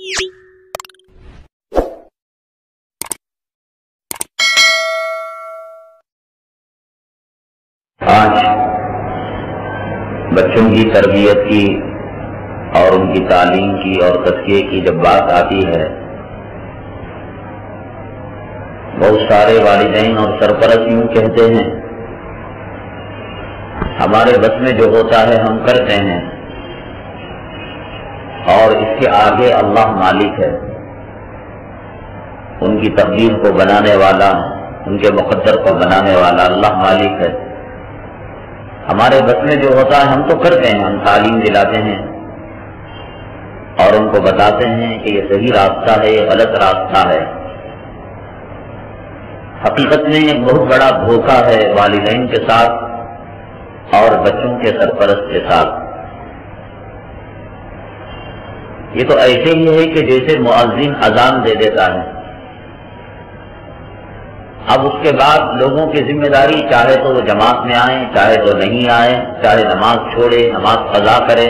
آج بچوں کی تربیت کی اور ان کی تعلیم کی اور تزکیے کی جب بات آتی ہے، بہت سارے والدین اور سرپرست یوں کہتے ہیں ہمارے بس میں جو ہوتا ہے ہم کرتے ہیں، اور اس کے آگے اللہ مالک ہے، ان کی تقدیر کو بنانے والا، ان کے مقدر کو بنانے والا اللہ مالک ہے۔ ہمارے بس میں جو ہوتا ہے ہم تو کرتے ہیں، ہم تعلیم دلاتے ہیں اور ان کو بتاتے ہیں کہ یہ صحیح راستہ ہے، یہ غلط راستہ ہے۔ حقیقت میں ایک بہت بڑا دھوکہ ہے والدین کے ساتھ اور بچوں کے سرپرست کے ساتھ۔ یہ تو ایسے ہی ہے کہ جیسے مؤذن اذان دے دیتا ہے، اب اس کے بعد لوگوں کی ذمہ داری چاہے تو وہ جماعت میں آئیں، چاہے تو نہیں آئیں، چاہے نماز چھوڑے، نماز قضا کرے،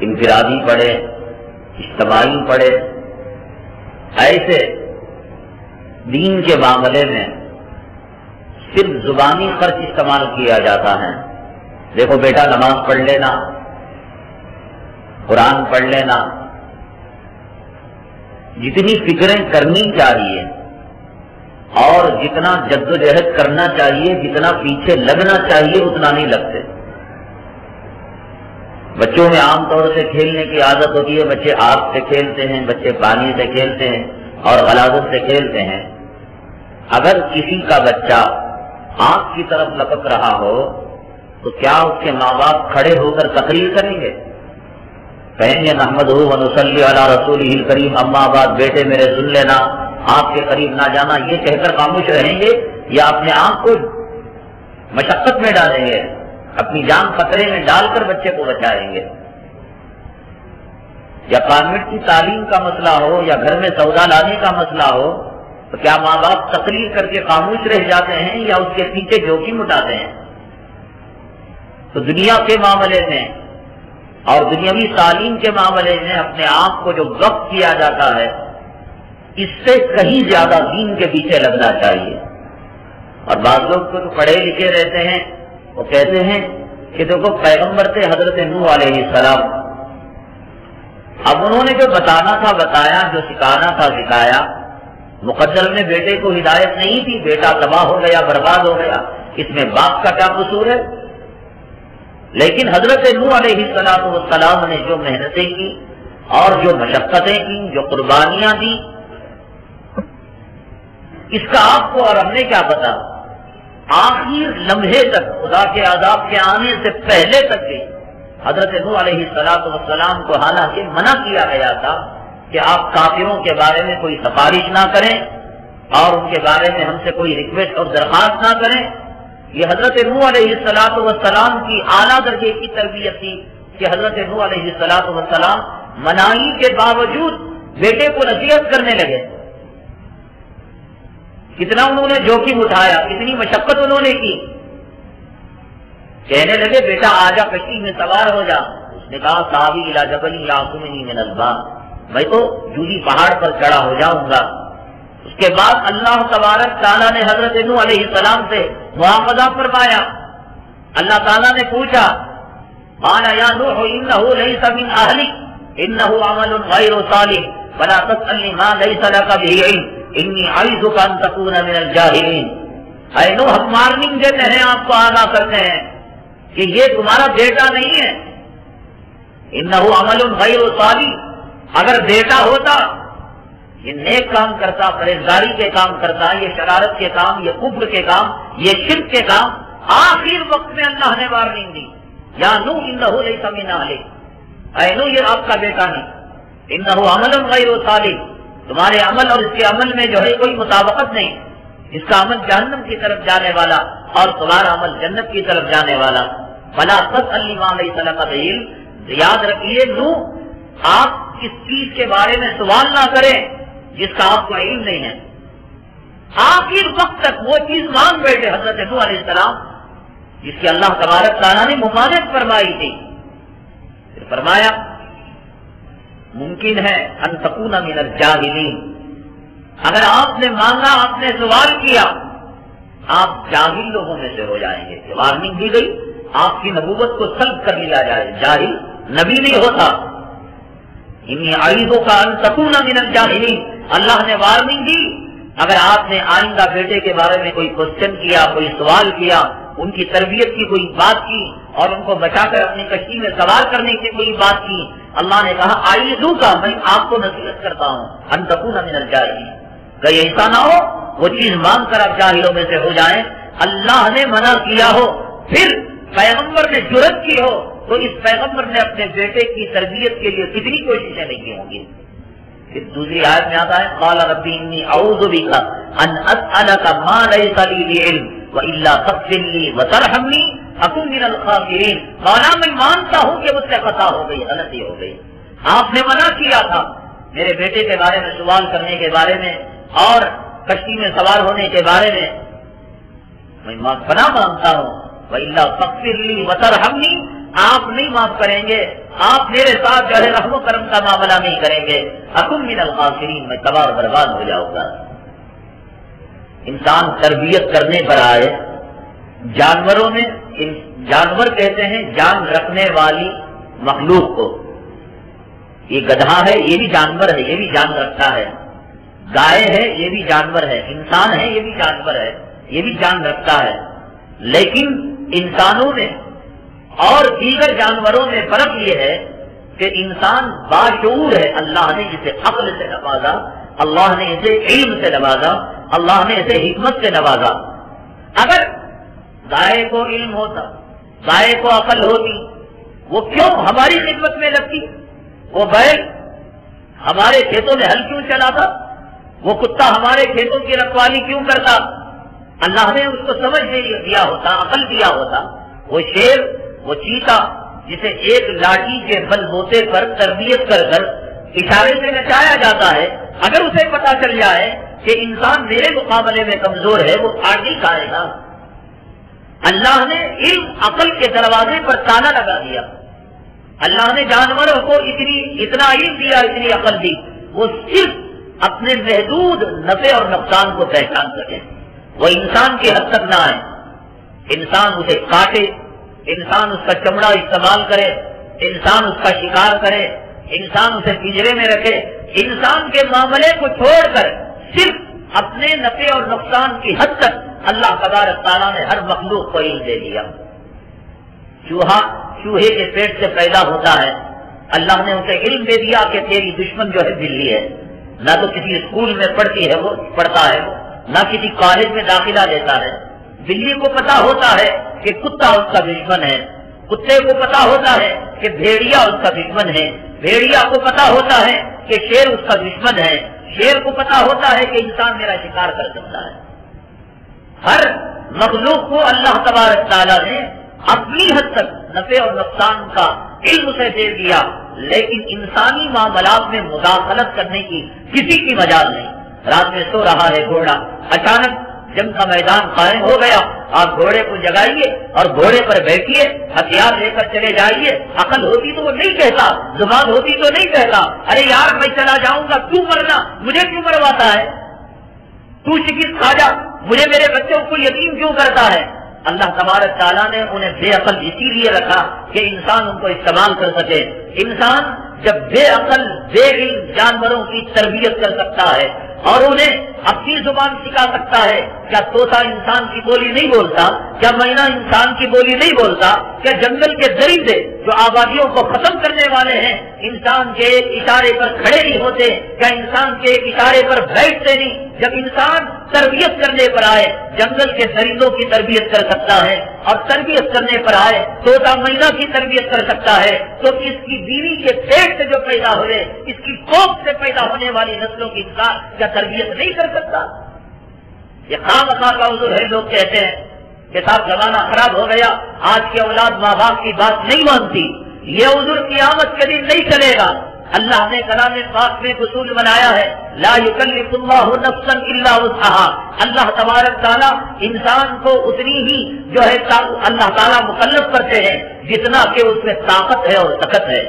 انفرادی پڑھے، اجتماعی پڑھے۔ ایسے دین کے معاملے میں صرف زبانی خرچ استعمال کیا جاتا ہے۔ دیکھو بیٹا نماز پڑھ لینا، قرآن پڑھ لینا، جتنی فکریں کرنی چاہیے اور جتنا جدوجہد کرنا چاہیے، جتنا پیچھے لگنا چاہیے، اتنا نہیں لگتے۔ بچوں میں عام طور سے کھیلنے کی عادت ہوتی ہے، بچے آگ سے کھیلتے ہیں، بچے پانی سے کھیلتے ہیں اور غلاظت سے کھیلتے ہیں۔ اگر کسی کا بچہ آگ کی طرف لپک رہا ہو تو کیا اس کے ماں باپ کھڑے ہو کر تقریر کریں گے؟ کہیں گے نحمدہ و نصلی علی رسولہ الکریم، اما بعد بیٹے میرے سن لینا، آپ کے قریب نہ جانا، یہ کہہ کر خاموش رہیں گے یا اپنے آپ کو مشقت میں ڈالیں گے، اپنی جان خطرے میں ڈال کر بچے کو بچائیں گے؟ یا کانوینٹ کی تعلیم کا مسئلہ ہو یا گھر میں سودا لانے کا مسئلہ ہو تو کیا ماں باپ تقریر کر کے خاموش رہ جاتے ہیں یا اس کے پیچھے جوخم اٹھاتے ہیں؟ تو دنیا کے معاملے میں اور دنیاوی تعلیم کے معاملے میں اپنے آپ کو جو وقف کیا جاتا ہے، اس سے کہیں زیادہ دین کے پیچھے لگنا چاہیے۔ اور بعض لوگ تو پڑھے لکھے رہتے ہیں، وہ کہتے ہیں کہ دیکھو پیغمبر تھے حضرت نوح علیہ السلام، اب انہوں نے جو بتانا تھا بتایا، جو سکھانا تھا سکھایا، مقدر میں بیٹے کو ہدایت نہیں تھی، بیٹا تباہ ہو گیا، برباد ہو گیا، اس میں باپ کا کیا قصور ہے؟ لیکن حضرت نوح علیہ السلام نے جو محنتیں کی اور جو مشقتیں کی، جو قربانیاں دی، اس کا آپ کو اور ہم نے کیا پتا؟ آخر لمحے تک، خدا کے عذاب کے آنے سے پہلے تک بھی حضرت نوح علیہ السلام کو حالانکہ منع کیا گیا تھا کہ آپ کافروں کے بارے میں کوئی سفارش نہ کریں اور ان کے بارے میں ہم سے کوئی ریکویسٹ اور درخواست نہ کریں۔ یہ حضرت نوح علیہ السلام کی اعلیٰ درجے کی تربیت تھی کہ حضرت نوح علیہ السلام مناہی کے باوجود بیٹے کو نصیحت کرنے لگے۔ کتنا انہوں نے جوخم اٹھایا، کتنی مشقت انہوں نے کی۔ کہنے لگے بیٹا آجا کشتی میں سوار ہو جا، اس نے کہا ساوی الی جبل یعصمنی من الماء، میں تو جودی پہاڑ پر چڑھا ہو جاؤں گا۔ اس کے بعد اللہ تبارک تعالیٰ نے حضرت نوح علیہ السلام سے مواخذہ فرمایا۔ اللہ تعالیٰ نے پوچھا قال یا نوح انہ لیس من اہلک انہ عمل غیر صالح ولا تسألنی ما لیس لک بہ علم انی اعظک ان تکون من الجاہلین۔ اے نوح، ہم وارننگ دیتے ہیں، آپ کو آگاہ کرتے ہیں کہ یہ تمہارا بیٹا نہیں ہے، انہ عمل غیر صالح، اگر بیٹا ہوتا یہ نیک کام کرتا، پرہیزگاری کے کام کرتا، یہ شرارت کے کام، یہ کفر کے کام، یہ شرک کے کام۔ آخر وقت میں اللہ نے وارننگ دی یا نوح انہ لیس من اہلک، اے نوح یہ آپ کا بیٹا نہیں، انہ عمل غیر صالح، تمہارے عمل اور اس کے عمل میں جو ہے کوئی مطابقت نہیں، اس کا عمل جہنم کی طرف جانے والا اور تمہارا عمل جنت کی طرف جانے والا۔ فلا تسألنی ما لیس لک بہ علم، یاد رکھیے نوح آپ اس چیز کے بارے میں سوال نہ کریں جس کا آپ کو علم نہیں ہے۔ آخر وقت تک وہ چیز مانگ بیٹھے حضرت نوح علیہ السلام جس کی اللہ تبارک تعالیٰ نے ممانعت فرمائی تھی۔ پھر فرمایا ممکن ہے ان تکون من الجاہلین، اگر آپ نے مانگا، آپ نے سوال کیا، آپ جاہل لوگوں میں سے ہو جائیں گے. وارننگ دی گئی، آپ کی نبوت کو سلب کر لیا جائے، جاہل نبی نہیں ہوتا. انی اعیذک ان تکون من الجاہلین، اللہ نے وارننگ دی. اگر آپ نے آئندہ بیٹے کے بارے میں کوئی کوشچن کیا، کوئی سوال کیا، ان کی تربیت کی کوئی بات کی اور ان کو بچا کر اپنی کشتی میں سوار کرنے کی کوئی بات کی، اللہ نے کہا اعیذک، میں آپ کو نصیحت کرتا ہوں ان تکون من الجاہلین، کہ ایسا نہ ہو وہ چیز مانگ کر آپ جاہلوں میں سے ہو جائیں. اللہ نے منع کیا ہو، پھر پیغمبر نے جرأت کی ہو، تو اس پیغمبر نے اپنے بیٹے کی تربیت کے لیے کتنی کوششیں نہیں کی ہوں گی. پھر دوسری آیت میں آتا ہے قال ربی انی اعوذ بک ان اسألک ما لیس لی بعلم والا تغفر لی وترحمنی اکن من الخاسرین. مولا میں مانتا ہوں کہ مجھ سے خطا ہو گئی، غلطی ہو گئی، آپ نے منع کیا تھا میرے بیٹے کے بارے میں سوال کرنے کے بارے میں اور کشتی میں سوار ہونے کے بارے میں پناہ مانگتا ہوں. وَإِلَّا فَاغْفِرْ لِي وَتَرْحَمْنِي، آپ نہیں معاف کریں گے، آپ میرے ساتھ جو ہے رحم و کرم کا معاملہ نہیں کریں گے، اکن من الخاسرین، میں تباہ برباد ہو جاؤں گا. انسان تربیت کرنے پر آئے، جانوروں میں جانور کہتے ہیں جان رکھنے والی مخلوق کو. یہ گدھا ہے، یہ بھی جانور ہے، یہ بھی جان رکھتا ہے. گائے ہے، یہ بھی جانور ہے. انسان ہے، یہ بھی جانور ہے، یہ بھی جان رکھتا ہے. لیکن انسانوں میں اور دیگر جانوروں میں فرق یہ ہے کہ انسان باشعور ہے. اللہ نے اسے عقل سے نوازا، اللہ نے اسے علم سے نوازا، اللہ نے اسے حکمت سے نوازا. اگر گائے کو علم ہوتا، گائے کو عقل ہوتی، وہ کیوں ہماری خدمت میں لگتی؟ وہ بیل ہمارے کھیتوں میں ہل کیوں چلاتا؟ وہ کتا ہمارے کھیتوں کی رکھوالی کیوں کرتا؟ اللہ نے اس کو سمجھ دیا ہوتا، عقل دیا ہوتا. وہ شیر، وہ چیتا جسے ایک لاٹھی کے بل بوتے پر تربیت کر کر اشارے سے نچایا جاتا ہے، اگر اسے پتا چل جائے کہ انسان میرے مقابلے میں کمزور ہے، وہ کاٹ نہیں کھائے گا. اللہ نے علم عقل کے دروازے پر تالا لگا دیا. اللہ نے جانوروں کو اتنا علم دیا، اتنی عقل دی، وہ صرف اپنے محدود نفع اور نقصان کو پہچان سکے. وہ انسان کی حد تک نہ آئے. انسان اسے کاٹے، انسان اس کا چمڑا استعمال کرے، انسان اس کا شکار کرے، انسان اسے پنجرے میں رکھے. انسان کے معاملے کو چھوڑ کر صرف اپنے نفع اور نقصان کی حد تک اللہ تبارک تعالیٰ نے ہر مخلوق کو علم دے دیا. چوہے کے پیٹ سے پیدا ہوتا ہے، اللہ نے اسے علم دے دیا کہ تیری دشمن جو ہے بلی ہے. نہ تو کسی اسکول میں پڑھتا ہے، نہ کسی کالج میں داخلہ لیتا ہے. بلی کو پتا ہوتا ہے کہ کتا اس کا دشمن ہے، کتے کو پتا ہوتا ہے کہ بھیڑیا اس کا دشمن ہے، بھیڑیا کو پتا ہوتا ہے کہ شیر اس کا دشمن ہے، شیر کو پتا ہوتا ہے کہ انسان میرا شکار کر سکتا ہے. ہر مخلوق کو اللہ تبارک تعالیٰ نے اپنی حد تک نفع اور نقصان کا علم سے دے دیا، لیکن انسانی معاملات میں مداخلت کرنے کی کسی کی مجال نہیں. رات میں سو رہا ہے گھوڑا، اچانک جنگ کا میدان قائم ہو گیا، آپ گھوڑے کو جگائیے اور گھوڑے پر بیٹھیے، ہتھیار لے کر چلے جائیے. عقل ہوتی تو وہ نہیں کہتا، زبان ہوتی تو نہیں کہتا ارے یار میں چلا جاؤں گا، کیوں مرنا، مجھے کیوں مرواتا ہے، تو شکست کھا جا، مجھے میرے بچوں کو یتیم کیوں کرتا ہے. اللہ تبارک تعالیٰ نے انہیں بے عقل اسی لیے رکھا کہ انسان ان کو استعمال کر سکے. انسان جب بے عقل بے علم جانوروں کی تربیت کر سکتا ہے اور انہیں اپنی زبان سکھا سکتا ہے. کیا طوطا انسان کی بولی نہیں بولتا؟ کیا مینا انسان کی بولی نہیں بولتا؟ کیا جنگل کے درندے جو آبادیوں کو ختم کرنے والے ہیں انسان کے ایک اشارے پر کھڑے نہیں ہوتے؟ کیا انسان کے ایک اشارے پر بیٹھتے نہیں؟ جب انسان تربیت کرنے پر آئے جنگل کے درندوں کی تربیت کر سکتا ہے اور تربیت کرنے پر آئے طوطا مینا کی تربیت کر سکتا ہے، تو اس کی بیوی کے پیٹ سے جو پیدا ہوئے، اس کی کوکھ سے پیدا ہونے والی نسلوں کی انسان کیا تربیت نہیں کر سکتا؟ یہ خواہ کا عذر ہے. لوگ کہتے ہیں کہ صاحب زمانہ خراب ہو گیا، آج کی اولاد ماں باپ کی بات نہیں مانتی. یہ عذر قیامت کے دن نہیں چلے گا. اللہ نے کلام پاک میں اصول بنایا ہے، لا یکلف اللہ نفسا الا وسعها. اللہ تبارک تعالیٰ انسان کو اتنی ہی جو ہے اللہ تعالیٰ مکلف کرتے ہیں جتنا کہ اس میں طاقت ہے اور طاقت ہے.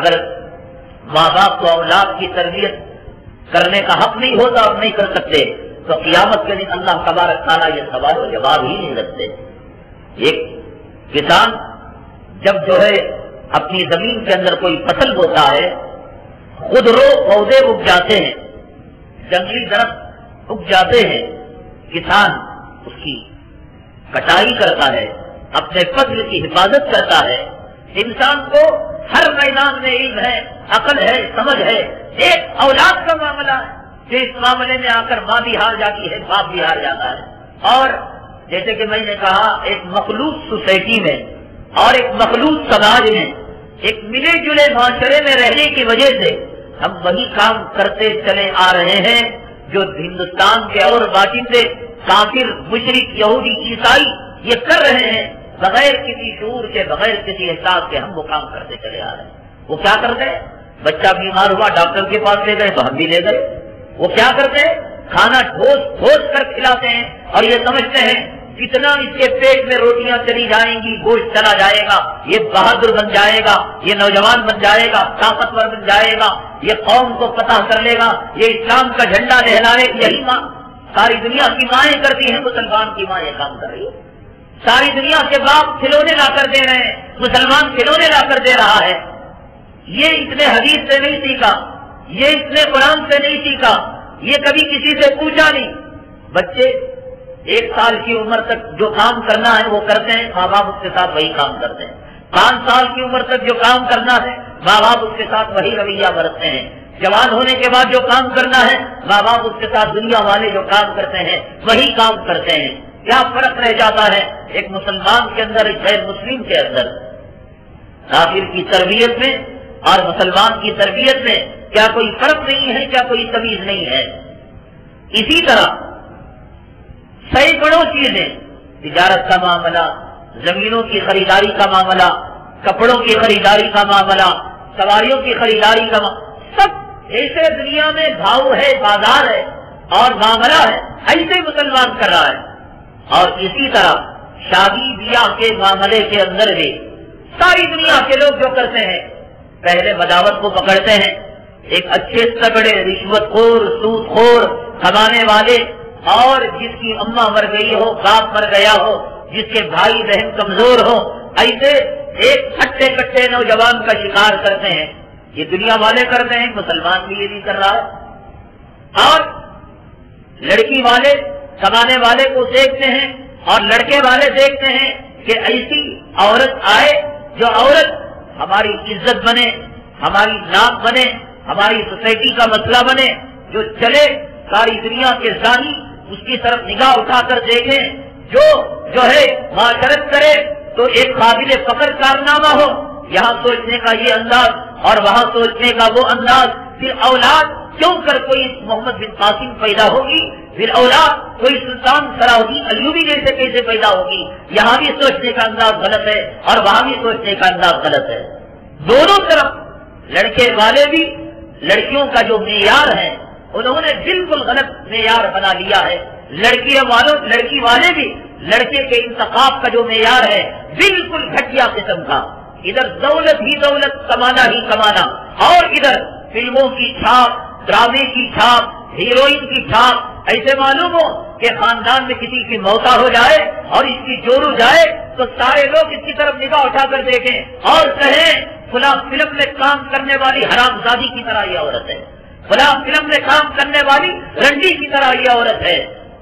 اگر ماں باپ کو اولاد کی تربیت کرنے کا حق نہیں ہوتا اور نہیں کر سکتے تو قیامت کے دن اللہ تبارک تعالیٰ یہ سوال و جواب ہی نہیں رکھتے۔ ایک کسان جب جو ہے اپنی زمین کے اندر کوئی فصل بوتا ہے، خود رو پودے اگ جاتے ہیں، جنگلی درخت اگ جاتے ہیں، کسان اس کی کٹائی کرتا ہے، اپنے فصل کی حفاظت کرتا ہے۔ انسان کو ہر میدان میں علم ہے، عقل ہے، سمجھ ہے۔ ایک اولاد کا معاملہ ہے کہ اس معاملے میں آ کر ماں بھی ہار جاتی ہے، باپ بھی ہار جاتا ہے۔ اور جیسے کہ میں نے کہا، ایک مخلوط سوسائٹی میں اور ایک مخلوط سماج میں، ایک ملے جلے معاشرے میں رہنے کی وجہ سے ہم وہی کام کرتے چلے آ رہے ہیں جو ہندوستان کے اور باشندے کافر، مشرک، یہودی، عیسائی یہ کر رہے ہیں، بغیر کسی شعور کے، بغیر کسی احساس کے ہم وہ کام کرتے چلے آ رہے ہیں۔ وہ کیا کرتے ہیں؟ بچہ بیمار ہوا، ڈاکٹر کے پاس لے گئے تو ہم بھی لے گئے۔ وہ کیا کرتے ہیں؟ کھانا ٹھوس کر کھلاتے ہیں اور یہ سمجھتے ہیں جتنا اس کے پیٹ میں روٹیاں چلی جائیں گی، گوشت چلا جائے گا، یہ بہادر بن جائے گا، یہ نوجوان بن جائے گا، طاقتور بن جائے گا، یہ قوم کو فتح کر لے گا، یہ اسلام کا جھنڈا لہرائے۔ یہی ماں ساری دنیا کی مائیں کرتی ہیں، مسلمان کی ماں یہ کام کر رہی ہے۔ ساری دنیا کے باپ کھلونے لا کر دے رہے ہیں، مسلمان کھلونے لا کر دے رہا ہے۔ یہ اتنے حدیث سے نہیں سیکھا، یہ اتنے قرآن سے نہیں سیکھا، یہ کبھی کسی سے پوچھا نہیں۔ بچے 1 سال کی عمر تک جو کام کرنا ہے وہ کرتے ہیں، ماں باپ اس کے ساتھ وہی کام کرتے ہیں۔ 5 سال کی عمر تک جو کام کرنا ہے، ماں باپ اس کے ساتھ وہی رویہ برتتے ہیں۔ جوان ہونے کے بعد جو کام کرنا ہے، ماں باپ اس کے ساتھ دنیا والے جو کام کرتے ہیں وہی کام کرتے ہیں۔ کیا فرق رہ جاتا ہے ایک مسلمان کے اندر، ایک غیر مسلم کے اندر؟ کافر کی تربیت میں اور مسلمان کی تربیت میں کیا کوئی فرق نہیں ہے؟ کیا کوئی تمیز نہیں ہے؟ اسی طرح سینکڑوں چیزیں، تجارت کا معاملہ، زمینوں کی خریداری کا معاملہ، کپڑوں کی خریداری کا معاملہ، سواریوں کی خریداری کا معاملہ، سب ایسے دنیا میں بھاؤ ہے، بازار ہے اور معاملہ ہے، ایسے مسلمان کر رہا ہے۔ اور اسی طرح شادی بیاہ کے معاملے کے اندر بھی ساری دنیا کے لوگ جو کرتے ہیں، پہلے بداوت کو پکڑتے ہیں، ایک اچھے تگڑے رشوت خور، سود خور، کمانے والے، اور جس کی اماں مر گئی ہو، باپ مر گیا ہو، جس کے بھائی بہن کمزور ہو، ایسے ایک ہٹے کٹے نوجوان کا شکار کرتے ہیں۔ یہ دنیا والے کرتے ہیں، مسلمان بھی یہ نہیں کر رہا ہے۔ اور لڑکی والے کمانے والے کو دیکھتے ہیں اور لڑکے والے دیکھتے ہیں کہ ایسی عورت آئے جو عورت ہماری عزت بنے، ہماری نام بنے، ہماری سوسائٹی کا مسئلہ بنے، جو چلے ساری دنیا کے زانی اس کی طرف نگاہ اٹھا کر دیکھیں، جو ہے معاشرت کرے تو ایک قابل فخر کارنامہ ہو۔ یہاں سوچنے کا یہ انداز اور وہاں سوچنے کا وہ انداز، پھر اولاد کیوں کر کوئی محمد بن قاسم پیدا ہوگی، پھر اولاد کوئی سلطان صلاح الدین ایوبی جیسے کیسے پیدا ہوگی۔ یہاں بھی سوچنے کا انداز غلط ہے اور وہاں بھی سوچنے کا انداز غلط ہے۔ دونوں طرف لڑکے والے بھی لڑکیوں کا جو معیار ہے انہوں نے بالکل غلط معیار بنا لیا ہے، لڑکی والے بھی لڑکے کے انتخاب کا جو معیار ہے بالکل گھٹیا قسم کا، ادھر دولت ہی دولت، کمانا ہی کمانا، اور ادھر فلموں کی چھاپ، ڈرامے کی چھاپ، ہیروئن کی چھاپ۔ ایسے معلوم ہو کہ خاندان میں کسی کی موتا ہو جائے اور اس کی جورو جائے تو سارے لوگ اس کی طرف نگاہ اٹھا کر دیکھیں اور کہیں فلاں فلم میں کام کرنے والی حرام زادی کی طرح یہ عورت ہے، فلاں فلم میں کام کرنے والی رنڈی کی طرح یہ عورت ہے۔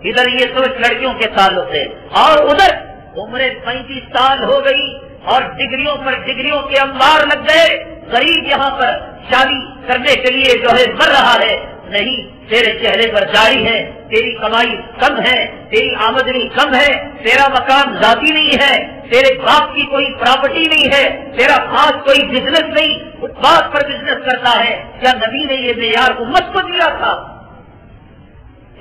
ادھر یہ سوچ لڑکیوں کے تعلق سے، اور ادھر عمر 35 سال ہو گئی اور ڈگریوں پر ڈگریوں کے انبار لگ گئے، غریب یہاں پر شادی کرنے کے لیے جو ہے مر رہا ہے۔ نہیں، تیرے چہرے پر داڑھی ہے، تیری کمائی کم ہے، تیری آمدنی کم ہے، تیرا مکان ذاتی نہیں ہے، تیرے باپ کی کوئی پراپرٹی نہیں ہے، تیرا خاص کوئی بزنس نہیں، اس بات پر بزنس کرتا ہے۔ کیا نبی نے یہ معیار امت کو دیا تھا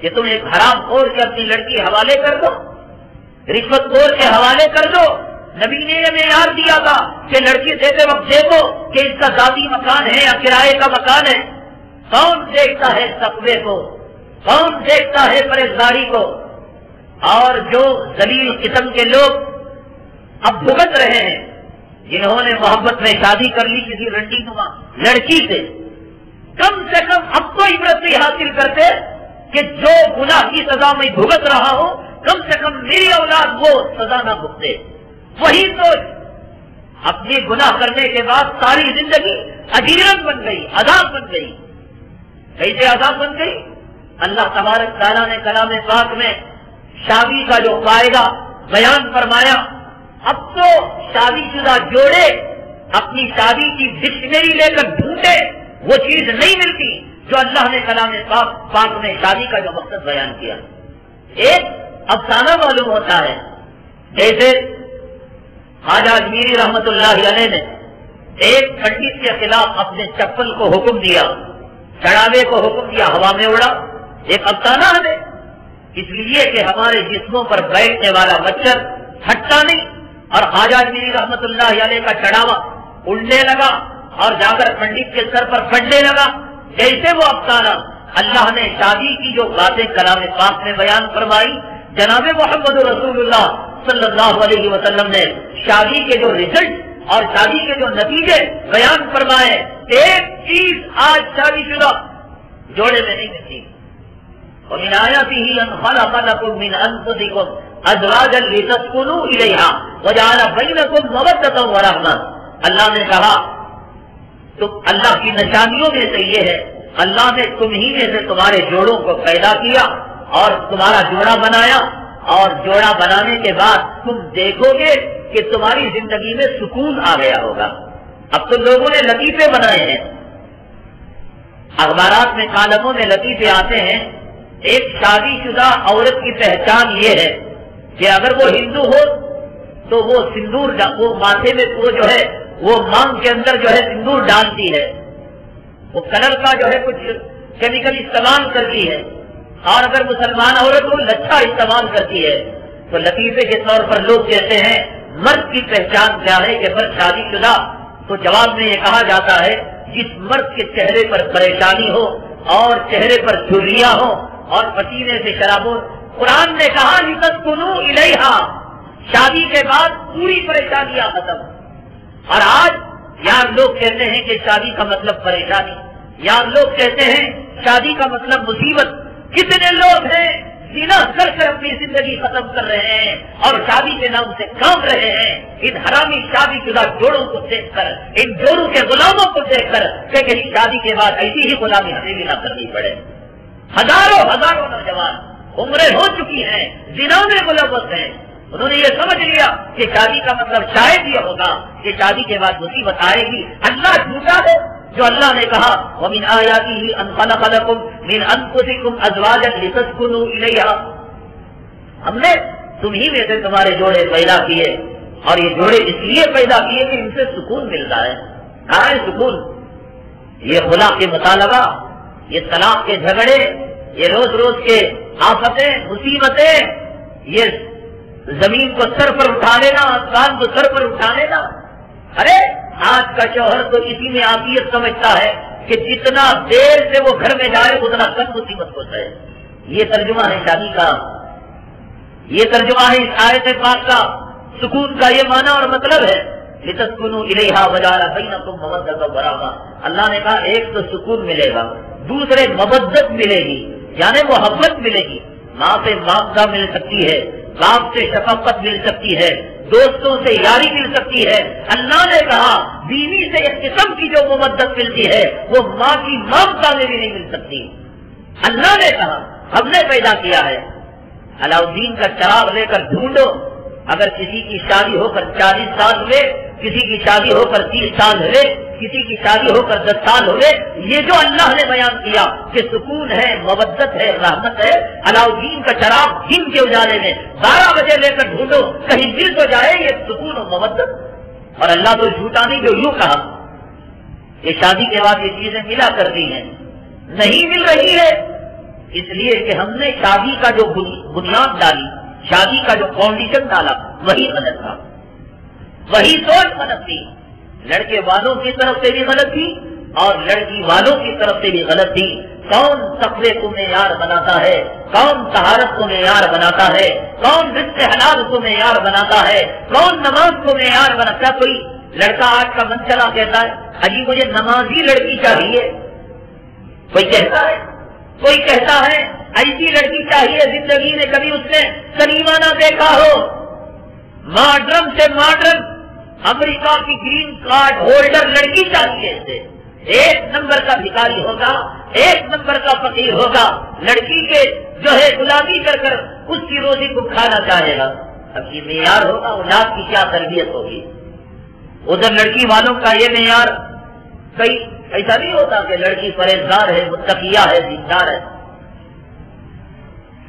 کہ تم ایک حرام خور کے اپنی لڑکی حوالے کر دو، رشوت خور کے حوالے کر دو؟ نبی نے یہ معیار دیا تھا کہ لڑکی دیتے وقت دیکھو کہ اس کا ذاتی مکان ہے یا کرائے کا مکان ہے۔ کون دیکھتا ہے تقوی کو، کون دیکھتا ہے پرہیزگاری کو؟ اور جو ذلیل قسم کے لوگ اب بھگت رہے ہیں، جنہوں نے محبت میں شادی کر لی کسی رنڈی نما لڑکی سے، کم سے کم اب تو عبرت بھی حاصل کرتے کہ جو گناہ کی سزا میں بھگت رہا ہوں کم سے کم میری اولاد وہ سزا نہ بھگتے. وہی سوچ اپنی گناہ کرنے کے بعد ساری زندگی اجیرت بن گئی، عذاب بن گئی. کیسے عذاب بن گئی؟ اللہ تبارک تعالیٰ نے کلام پاک میں شادی کا جو قاعدہ بیان فرمایا. اب تو شادی شدہ جوڑے اپنی شادی کی ڈکشنری لے کر ڈھونڈے وہ چیز نہیں ملتی جو اللہ نے کلام پاک میں شادی کا جو مقصد بیان کیا. ایک افسانہ معلوم ہوتا ہے، جیسے خواجہ اجمیری رحمت اللہ علیہ نے ایک پنڈت کے خلاف اپنے چپل کو حکم دیا، چڑھاوے کو حکم دیا، ہوا میں اڑا. ایک افسانہ ہے اس لیے کہ ہمارے جسموں پر بیٹھنے والا مچھر ہٹتا نہیں، اور خواجہ اجمیری رحمت اللہ علیہ کا چڑھاوا اڑنے لگا اور جا کر پنڈت کے سر پر پھٹنے لگا. جیسے وہ افسانہ اللہ نے شادی کی جو باتیں کلام پاک میں بیان فرمائی، جناب محمد رسول اللہ صلی اللہ علیہ وسلم نے شادی کے جو رزلٹ اور شادی کے جو نتیجے بیان فرمائے، ایک چیز آج شادی شدہ جوڑے میں نہیں ملتی. وَمِنْ آيَاتِهِ أَنْ خَلَقَ لَكُم مِّنْ أَنفُسِكُمْ أَزْوَاجًا لِتَسْكُنُوا إِلَيْهَا وَجَعَلَ بَيْنَكُمْ مَوَدَّةً وَرَحْمَةً. اللہ نے کہا تو اللہ کی نشانیوں میں سے یہ ہے اللہ نے تم ہی میں سے تمہارے جوڑوں کو پیدا کیا اور تمہارا جوڑا بنایا، اور جوڑا بنانے کے بعد تم دیکھو گے کہ تمہاری زندگی میں سکون آ گیا ہوگا. اب تو لوگوں نے لطیفے بنائے ہیں، اخبارات میں کالموں میں لطیفے آتے ہیں. ایک شادی شدہ عورت کی پہچان یہ ہے کہ اگر وہ ہندو ہو تو وہ سندور وہ ماتھے میں وہ جو ہے وہ مانگ کے اندر جو ہے سندور ڈالتی ہے، وہ کلر کا جو ہے کچھ کیمیکل استعمال کرتی ہے. اور اگر مسلمان عورت وہ لچھا استعمال کرتی ہے تو لطیفے کے طور پر لوگ کہتے ہیں مرد کی پہچان کیا ہے کہ مرد شادی شدہ. تو جواب میں یہ کہا جاتا ہے جس مرد کے چہرے پر پریشانی ہو اور چہرے پر جھریاں ہو اور پسینے سے شراب ہو. قرآن نے کہا لِتَسْكُنُوا إِلَيْهَا، شادی کے بعد پوری پریشانیاں ختم. اور آج یار لوگ کہتے ہیں کہ شادی کا مطلب پریشانی، یار لوگ کہتے ہیں شادی کا مطلب مصیبت. کتنے لوگ ہیں زنا کر کے اپنی زندگی ختم کر رہے ہیں اور شادی کے نام سے کام رہے ہیں. ان حرامی شادی شدہ جوڑوں کو دیکھ کر، ان جوڑوں کے غلاموں کو دیکھ کر کہ کہیں شادی کے بعد ایسی ہی غلامی ہمیں بھی نہ کرنی پڑے. ہزاروں نوجوان عمریں ہو چکی ہیں، زنا میں ملوث ہیں. انہوں نے یہ سمجھ لیا کہ شادی کا مطلب شاید یہ ہوگا کہ شادی کے بعد مصیبت آئے گی. اللہ جھوٹا ہے جو اللہ نے کہا وَمِنْ آيَاتِهِ أَنْ خَلَقَ لَكُم مِّنْ أَنفُسِكُمْ أَزْوَاجًا لِتَسْكُنُوا إِلَيْهَا. ہم نے تمہیں میں سے تمہارے جوڑے پیدا کیے اور یہ جوڑے اس لیے پیدا کیے کہ ان سے سکون ملتا ہے. کہاں ہے سکون؟ یہ خلا کے مطالبہ، یہ طلاق کے جھگڑے، یہ روز روز کے آفتیں مصیبتیں، یہ زمین کو سر پر اٹھا لینا، آسمان کو سر پر اٹھا لینا. ارے آج کا شوہر تو اسی میں عافیت سمجھتا ہے کہ جتنا دیر سے وہ گھر میں جائے اتنا کم مصیبت ہوتا ہے. یہ ترجمہ ہے شادی کا، یہ ترجمہ ہے اس آیت پاک کا. سکون کا یہ معنی اور مطلب ہے لِتَسْكُنُوا إِلَيْهَا وَجَعَلَ بَيْنَكُمْ مَوَدَّةً وَرَحْمَةً. اللہ نے کہا ایک تو سکون ملے گا، دوسرے مودت ملے گی یعنی محبت ملے گی. ماں سے مامدہ مل سکتی ہے، باپ سے شفقت مل سکتی ہے، دوستوں سے یاری مل سکتی ہے. اللہ نے کہا بیوی سے ایک قسم کی جو مودت ملتی ہے وہ ماں کی مامتا میں بھی نہیں مل سکتی. اللہ نے کہا ہم نے پیدا کیا ہے. علاؤدین کا چراغ لے کر ڈھونڈو، اگر کسی کی شادی ہو کر 40 سال ہوئے، کسی کی شادی ہو کر 30 سال ہوئے، کسی کی شادی ہو کر 10 سال ہوئے، یہ جو اللہ نے بیان کیا کہ سکون ہے، مودت ہے، رحمت ہے، علاؤدین کا چراغ دن کے اجالے میں 12 بجے لے کر ڈھونڈو کہیں مل تو جائے یہ سکون و مودت. اور اللہ تو جھوٹا نہیں جو یوں کہا کہ شادی کے بعد یہ چیزیں ملا کرتی ہیں، نہیں مل رہی ہے. اس لیے کہ ہم نے شادی کا جو بنیاد ڈالی، شادی کا جو فاؤنڈیشن ڈالا وہی غلط تھا، وہی سوچ غلط تھی. لڑکے والوں کی طرف سے بھی غلط تھی اور لڑکی والوں کی طرف سے بھی غلط تھی. کون تقوی کو معیار بناتا ہے، کون طہارت کو معیار بناتا ہے، کون رزق حلال کو معیار بناتا ہے، کون نماز کو معیار بناتا ہے. کوئی لڑکا آج کا من چلا کہتا ہے اجی مجھے نمازی لڑکی چاہیے. کوئی کہتا ہے ایسی لڑکی چاہیے زندگی میں کبھی اس نے سنیما نہ دیکھا ہو، ماڈرن سے ماڈرن امریکہ کی گرین کارڈ ہولڈر لڑکی چاہیے اسے، ایک نمبر کا بھکاری ہوگا، ایک نمبر کا فقیر ہوگا، لڑکی کے جو ہے غلامی کر کر اس کی روزی کو کھانا چاہے گا۔ اب یہ معیار ہوگا، اولاد کی کیا تربیت ہوگی؟ ادھر لڑکی والوں کا یہ معیار کئی ایسا نہیں ہوتا کہ لڑکی پرہیزگار ہے، متقیہ ہے، دیندار ہے۔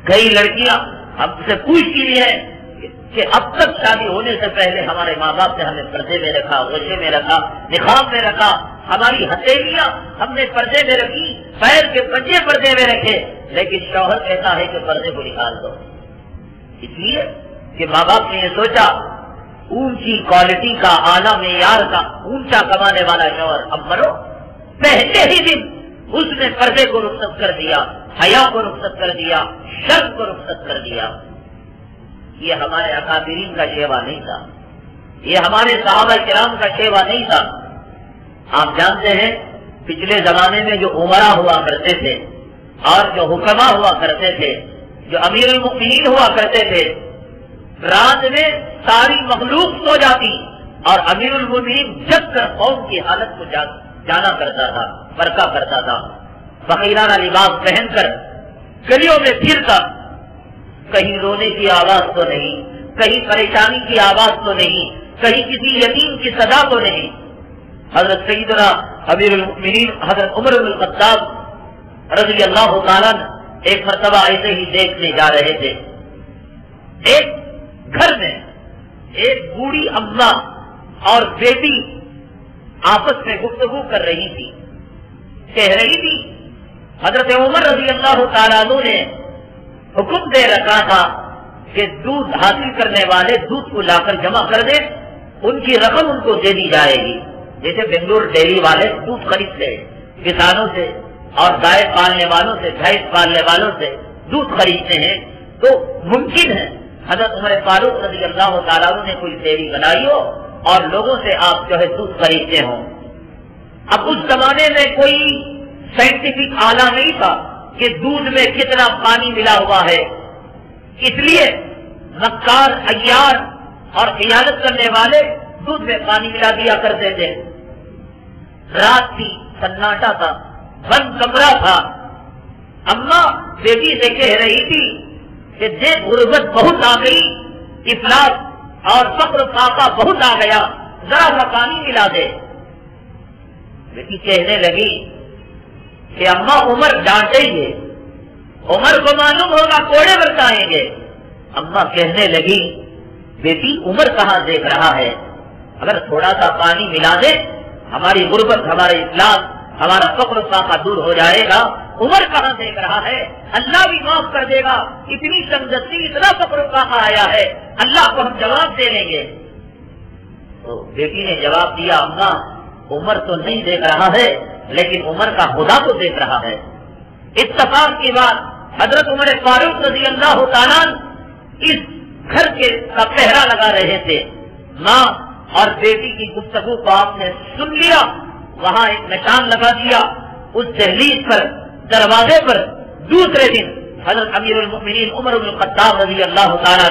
کئی لڑکیاں ہم سے پوچھتی بھی ہیں کہ اب تک شادی ہونے سے پہلے ہمارے ماں باپ نے ہمیں پردے میں رکھا، غصے میں رکھا، نقاب میں رکھا، ہماری ہتھیلیاں ہم نے پردے میں رکھی، پیر کے پنجے پردے میں رکھے، لیکن شوہر کہتا ہے کہ پردے کو نکال دو، اس لیے کہ ماں باپ نے یہ سوچا اونچی کوالٹی کا، اعلیٰ معیار کا، اونچا کمانے والا شوہر اب مرو، پہلے ہی دن اس نے پردے کو رخصت کر دیا، حیا کو رخصت کر دیا، شرم کو رخصت کر دیا۔ یہ ہمارے اکابرین کا شیوا نہیں تھا، یہ ہمارے صحابہ کرام کا شیوا نہیں تھا۔ آپ جانتے ہیں پچھلے زمانے میں جو عمرا ہوا کرتے تھے اور جو حکما ہوا کرتے تھے، جو امیر المؤمنین ہوا کرتے تھے، رات میں ساری مخلوق سو جاتی اور امیر المؤمنین جگ کر قوم کی حالت کو جانا کرتا تھا، برقع کرتا تھا، فقیرانہ لباس پہن کر گلیوں میں پھرتا، کہیں رونے کی آواز تو نہیں، کہیں پریشانی کی آواز تو نہیں، کہیں کسی یتیم کی صدا تو نہیں۔ حضرت سیدنا امیر المؤمنین حضرت عمر بن الخطاب رضی اللہ تعالیٰ ایک مرتبہ ایسے ہی دیکھنے جا رہے تھے، ایک گھر میں ایک بوڑھی اماں اور بیٹی آپس میں گفتگو کر رہی تھی، کہہ رہی تھی حضرت عمر رضی اللہ تعالیٰ عنہ نے حکم دے رکھا تھا کہ دودھ حاصل کرنے والے دودھ کو لا کر جمع کر دیں، ان کی رقم ان کو دے دی جائے گی۔ جیسے بنگلور ڈیری والے دودھ خریدتے ہیں کسانوں سے اور گائے پالنے والوں سے، بھینس پالنے والوں سے دودھ خریدتے ہیں، تو ممکن ہے حضرت عمر فاروق رضی اللہ تعالیٰ عنہ نے کوئی ڈیری بنائی ہو اور لوگوں سے آپ جو ہے دودھ خریدتے ہوں۔ اب اس زمانے میں کوئی سائنٹیفک آلہ نہیں تھا کہ دودھ میں کتنا پانی ملا ہوا ہے، اس لیے مکار، عیار اور خیانت کرنے والے دودھ میں پانی ملا دیا کرتے تھے۔ رات تھی، سناٹا تھا، بند کمرہ تھا، اماں بیٹی سے کہہ رہی تھی کہ دیکھ غربت بہت آ گئی، افلاس اور فقر فاقہ بہت آ گیا، ذرا سا پانی ملا دے۔ بیٹی کہنے لگی کہ اماں عمر ڈانٹیں گے، عمر کو معلوم ہوگا کوڑے برسائیں گے۔ اماں کہنے لگی بیٹی عمر کہاں دیکھ رہا ہے، اگر تھوڑا سا پانی ملا دے ہماری غربت، ہمارے افلاس، ہمارا فقر و فاقہ دور ہو جائے گا۔ عمر کہاں دیکھ رہا ہے، اللہ بھی معاف کر دے گا، اتنی سمجھتی، اتنا فقر و فاقہ آیا ہے، اللہ کو ہم جواب دے لیں گے۔ تو بیٹی نے جواب دیا اماں عمر تو نہیں دیکھ رہا ہے لیکن عمر کا خدا تو دیکھ رہا ہے۔ اتفاق کی بات حضرت عمر فاروق رضی اللہ تعالیٰ اس گھر کا پہرا لگا رہے تھے، ماں اور بیٹی کی گفتگو کو آپ نے سن لیا، وہاں ایک نشان لگا دیا اس دہلیز پر، دروازے پر۔ دوسرے دن حضرت امیر المؤمنین عمر بن الخطاب رضی اللہ تعالیٰ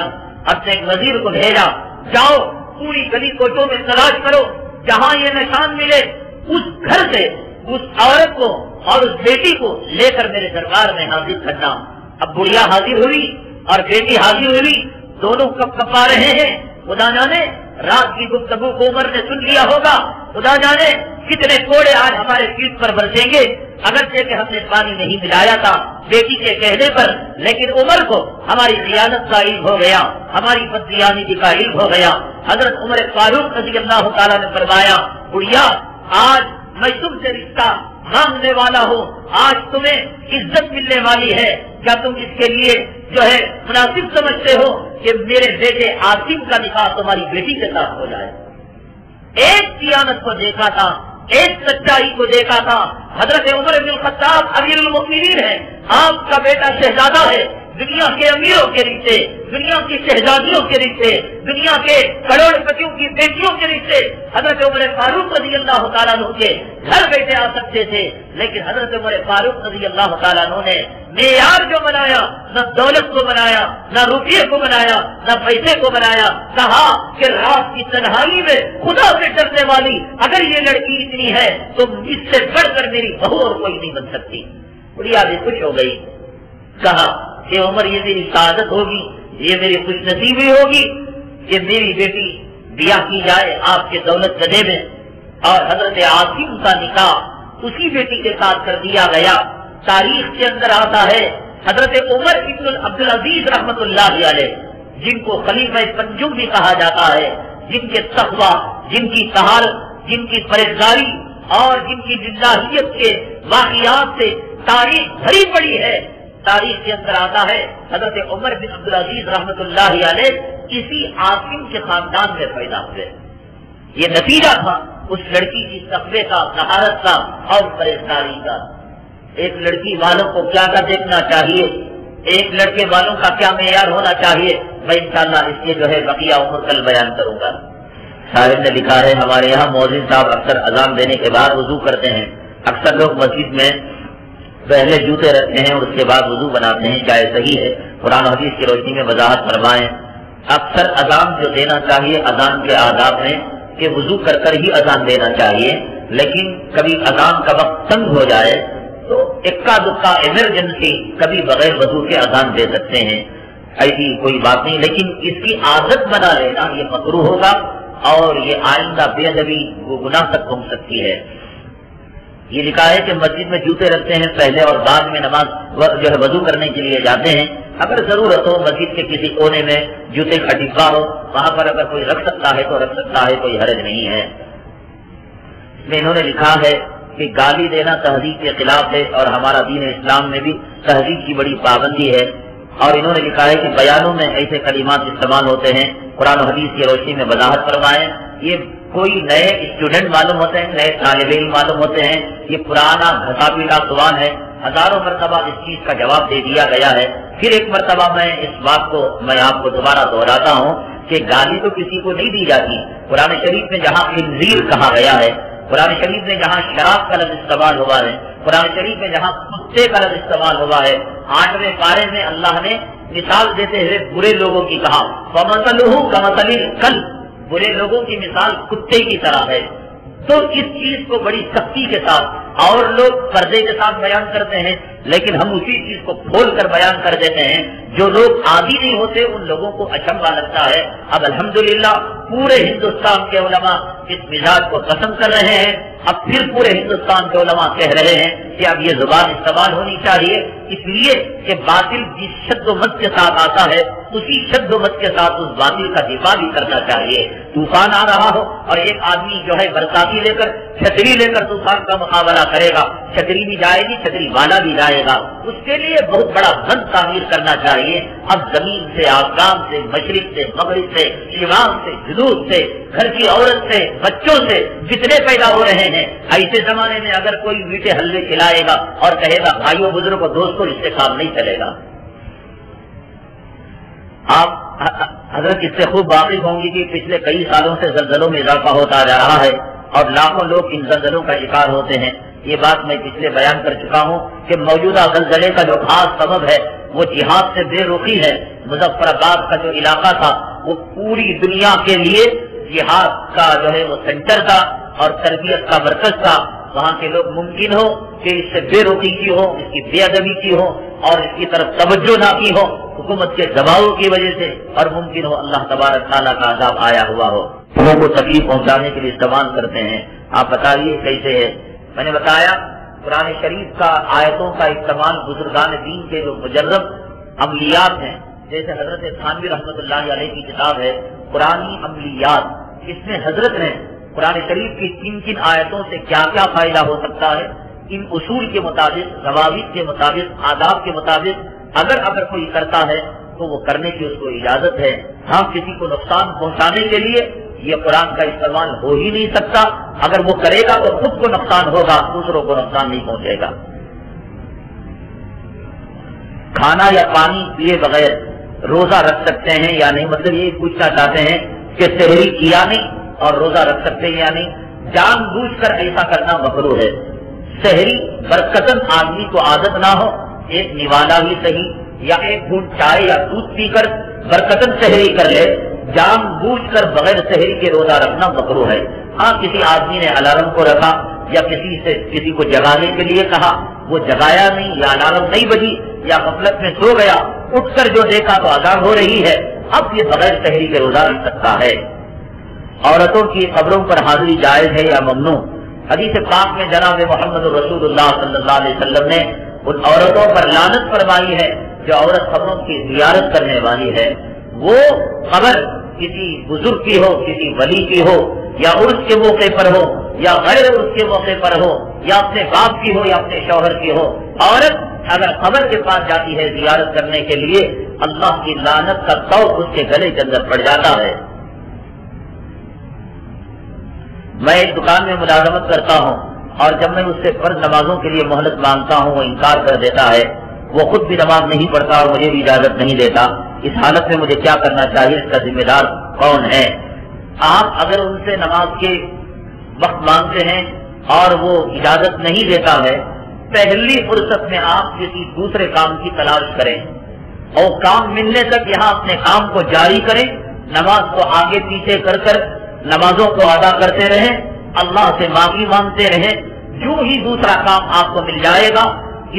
اپنے ایک وزیر کو بھیجا، جاؤ پوری گلی کوچوں میں تلاش کرو، جہاں یہ نشان ملے اس گھر سے اس عورت کو اور اس بیٹی کو لے کر میرے دربار میں حاضر کرنا۔ اب بڑھیا حاضر ہوئی اور بیٹی حاضر ہوئی، دونوں کب کپا رہے ہیں، خدا جانے رات کی گفتگو کو عمر نے سن لیا ہوگا، خدا جانے کتنے کوڑے آج ہمارے پیٹ پر برسیں گے، اگرچہ کہ ہم نے پانی نہیں ملایا تھا بیٹی کے کہنے پر، لیکن عمر کو ہماری خیانت کا علم ہو گیا، ہماری بددیانتی کا علم ہو گیا۔ حضرت عمر فاروق رضی اللہ تعالیٰ نے فرمایا بڑھیا آج میں تم سے رشتہ مانگنے والا ہوں، آج تمہیں عزت ملنے والی ہے، کیا تم اس کے لیے جو ہے مناسب سمجھتے ہو کہ میرے بیٹے عاصم کا نکاح تمہاری بیٹی کے ساتھ ہو جائے؟ ایک خیانت کو دیکھا تھا، ایک سچائی کو دیکھا تھا۔ حضرت عمر بن الخطاب امیر المؤمنین ہے، آپ کا بیٹا شہزادہ ہے، دنیا کے امیروں کے رشتے، دنیا کی شہزادیوں کے رشتے، دنیا کے کروڑپتیوں کی بیٹیوں کے رشتے حضرت عمر فاروق رضی اللہ تعالیٰ عنہ کے گھر بیٹھے آ سکتے تھے، لیکن حضرت عمر فاروق رضی اللہ تعالیٰ عنہ نے معیار جو بنایا، نہ دولت کو بنایا، نہ روپیے کو بنایا، نہ پیسے کو بنایا، کہا کہ رات کی تنہائی میں خدا سے ڈرنے والی اگر یہ لڑکی اتنی ہے تو اس سے بڑھ کر میری بہو اور کوئی نہیں بن سکتی۔ بڑھیا بھی خوش ہو گئی، کہا کہ عمر یہ میری سعادت ہوگی، یہ میری خوش نصیبی ہوگی کہ میری بیٹی بیاہ کی جائے آپ کے دولت گدے میں، اور حضرت عاصم کا نکاح اسی بیٹی کے ساتھ کر دیا گیا۔ تاریخ کے اندر آتا ہے حضرت عمر ابن عبدالعزیز رحمت اللہ علیہ، جن کو خلیفہ پنجم بھی کہا جاتا ہے، جن کے تقویٰ، جن کی طہارت، جن کی پرہیزگاری اور جن کی للہیت کے واقعات سے تاریخ بھری پڑی ہے، تاریخ کے اندر آتا ہے حضرت عمر بن عبدالعزیز رحمت اللہ علیہ اسی عاصم کے خاندان میں پیدا ہوئے۔ یہ نتیجہ تھا اس لڑکی کی تقوی کا، طہارت کا اور پرہیزگاری کا۔ ایک لڑکی والوں کو کیا دیکھنا چاہیے، ایک لڑکے والوں کا کیا معیار ہونا چاہیے، میں انشاءاللہ اس کے جو ہے بقیہ عمر کل بیان کروں گا۔ صاحب نے لکھا ہے ہمارے یہاں مؤذن صاحب اکثر اذان دینے کے بعد وضو کرتے ہیں، اکثر لوگ مسجد میں پہلے جوتے رکھتے ہیں اور اس کے بعد وضو بناتے ہیں، کیا یہ صحیح ہے؟ قرآن و حدیث کی روشنی میں وضاحت فرمائیں۔ اکثر اذان جو دینا چاہیے اذان کے آداب میں کہ وضو کر کر ہی اذان دینا چاہیے، لیکن کبھی اذان کا وقت تنگ ہو جائے تو اکا دکا ایمرجنسی کبھی بغیر وضو کے اذان دے سکتے ہیں، ایسی کوئی بات نہیں، لیکن اس کی عادت بنا لینا یہ مکروہ ہوگا اور یہ آئندہ بے ادبی وہ گناہ تک پہنچ سکتی ہے۔ یہ لکھا ہے کہ مسجد میں جوتے رکھتے ہیں پہلے اور بعد میں نماز جو ہے وضو کرنے کے لیے جاتے ہیں، اگر ضرورت ہو مسجد کے کسی کونے میں جوتے کا ڈبہ ہو وہاں پر اگر کوئی رکھ سکتا ہے تو رکھ سکتا ہے، کوئی حرج نہیں ہے۔ اس میں انہوں نے لکھا ہے کہ گالی دینا تہذیب کے خلاف ہے اور ہمارا دین اسلام میں بھی تہذیب کی بڑی پابندی ہے، اور انہوں نے لکھا ہے کہ بیانوں میں ایسے کلمات استعمال ہوتے ہیں، قرآن و حدیث کی روشنی میں وضاحت فرمائیں۔ یہ کوئی نئے اسٹوڈنٹ معلوم ہوتے ہیں، نئے طالب علم معلوم ہوتے ہیں، یہ پرانا گھسا پیٹا سوال ہے، ہزاروں مرتبہ اس چیز کا جواب دے دیا گیا ہے۔ پھر ایک مرتبہ میں اس بات کو میں آپ کو دوبارہ دہراتا ہوں کہ گالی تو کسی کو نہیں دی جاتی۔ قرآن شریف میں جہاں خنزیر کہا گیا ہے، قرآن شریف میں جہاں شراب کا لفظ استعمال ہوا ہے، قرآن شریف میں جہاں کتے کا لفظ استعمال ہوا ہے، 8ویں پارے میں اللہ نے مثال دیتے ہوئے برے لوگوں کی کہا فَمَثَلُهُ كَمَثَلِ الْكَلْبِ، برے لوگوں کی مثال کتے کی طرح ہے۔ تو اس چیز کو بڑی سختی کے ساتھ اور لوگ پردے کے ساتھ بیان کرتے ہیں، لیکن ہم اسی چیز کو کھول کر بیان کر دیتے ہیں۔ جو لوگ عادی نہیں ہوتے ان لوگوں کو اچنبھا لگتا ہے۔ اب الحمدللہ پورے ہندوستان کے علماء اس مزاج کو پسند کر رہے ہیں، اب پھر پورے ہندوستان کے علماء کہہ رہے ہیں کہ اب یہ زبان استعمال ہونی چاہیے، اس لیے کہ باطل جس شد و مت کے ساتھ آتا ہے اسی شد و مت کے ساتھ اس باطل کا دفاع بھی کرنا چاہیے۔ طوفان آ رہا ہو اور ایک آدمی جو ہے برساتی لے کر چھتری لے کر طوفان کا مقابلہ کرے گا، چھتری بھی جائے گی، چھتری والا بھی جائے گا، اس کے لیے بہت بڑا بند تعمیر کرنا چاہیے۔ اب زمین سے، آسمان سے، مشرق سے، مغرب سے، شمال سے، جنوب سے، گھر کی عورت سے، بچوں سے جتنے پیدا ہو رہے ہیں، ایسے زمانے میں اگر کوئی میٹھے حلوے کھلائے گا اور کہے گا بھائیوں بزرگوں دوستوں اس سے کام نہیں چلے گا۔ آپ حضرت اس سے خوب واقف ہوں گی کہ پچھلے کئی سالوں سے زلزلوں میں اضافہ ہوتا جا رہا ہے اور لاکھوں لوگ ان زلزلوں کا شکار ہوتے ہیں۔ یہ بات میں پچھلے بیان کر چکا ہوں کہ موجودہ زلزلے کا جو خاص سبب ہے وہ جہاد سے بے رخی ہے۔ مظفر آباد کا جو علاقہ تھا وہ پوری دنیا کے لیے جہاد کا جو ہے وہ سینٹر تھا اور تربیت کا مرکز تھا۔ وہاں کے لوگ ممکن ہو کہ اس سے بے رخی کی ہو، اس کی بے ادبی کی ہو اور اس کی طرف توجہ نہ کی ہو حکومت کے دباؤ کی وجہ سے، اور ممکن ہو اللہ تبارک تعالیٰ کا عذاب آیا ہوا ہو، لوگوں کو تکلیف پہنچانے کے لیے استعمال کرتے ہیں۔ آپ بتائیے کیسے ہے؟ میں نے بتایا قرآن شریف کا آیتوں کا استعمال بزرگان دین کے جو مجرب عملیات ہیں، جیسے حضرت تھانوی رحمۃ اللہ علیہ کی کتاب ہے قرآنی عملیات، اس میں حضرت نے قرآن شریف کی کن کن آیتوں سے کیا کیا فائدہ ہو سکتا ہے، ان اصول کے مطابق، ضوابط کے مطابق، آداب کے مطابق اگر کوئی کرتا ہے تو وہ کرنے کی اس کو اجازت ہے۔ ہاں کسی کو نقصان پہنچانے کے لیے یہ قرآن کا استعمال ہو ہی نہیں سکتا، اگر وہ کرے گا تو خود کو نقصان ہوگا، دوسروں کو نقصان نہیں پہنچے گا۔ کھانا یا پانی پیے بغیر روزہ رکھ سکتے ہیں یا نہیں؟ مطلب یہ پوچھنا چاہتے ہیں کہ سحری کیا نہیں اور روزہ رکھ سکتے ہیں یا نہیں؟ جان بوجھ کر ایسا کرنا مکروہ ہے۔ سحری برکتن آدمی کو عادت نہ ہو، ایک نوالا ہی صحیح یا ایک گھونٹ چائے یا دودھ پی کر برکتن سحری کر لے، جان بوجھ کر بغیر سحری کے روزہ رکھنا مکروہ ہے۔ ہاں کسی آدمی نے الارم کو رکھا یا کسی کو جگانے کے لیے کہا، وہ جگایا نہیں یا الارم نہیں بجی یا غفلت میں سو گیا، اٹھ کر جو دیکھا تو اذان ہو رہی ہے، اب یہ بغیر سحری کے روزہ رکھ سکتا ہے۔ عورتوں کی قبروں پر حاضری جائز ہے یا ممنوع؟ حدیث پاک میں جناب محمد رسول اللہ صلی اللہ علیہ وسلم نے ان عورتوں پر لعنت فرمائی ہے جو عورت قبروں کی زیارت کرنے والی ہے۔ وہ قبر کسی بزرگ کی ہو، کسی ولی کی ہو، یا عرس کے موقع پر ہو یا غیر عرس کے موقع پر ہو، یا اپنے باپ کی ہو یا اپنے شوہر کی ہو، عورت اگر قبر کے پاس جاتی ہے زیارت کرنے کے لیے، اللہ کی لعنت کا طوق اس کے گلے کے اندر پڑ جاتا ہے۔ میں ایک دکان میں ملازمت کرتا ہوں اور جب میں اس سے فرض نمازوں کے لیے مہلت مانگتا ہوں وہ انکار کر دیتا ہے، وہ خود بھی نماز نہیں پڑھتا اور مجھے بھی اجازت نہیں دیتا۔ اس حالت میں مجھے کیا کرنا چاہیے؟ اس کا ذمہ دار کون ہے؟ آپ اگر ان سے نماز کے وقت مانگتے ہیں اور وہ اجازت نہیں دیتا ہے، پہلی فرصت میں آپ کسی دوسرے کام کی تلاش کریں اور کام ملنے تک یہاں اپنے کام کو جاری کریں، نماز کو آگے پیچھے کر نمازوں کو ادا کرتے رہیں، اللہ سے معافی مانگتے رہیں۔ جو ہی دوسرا کام آپ کو مل جائے گا،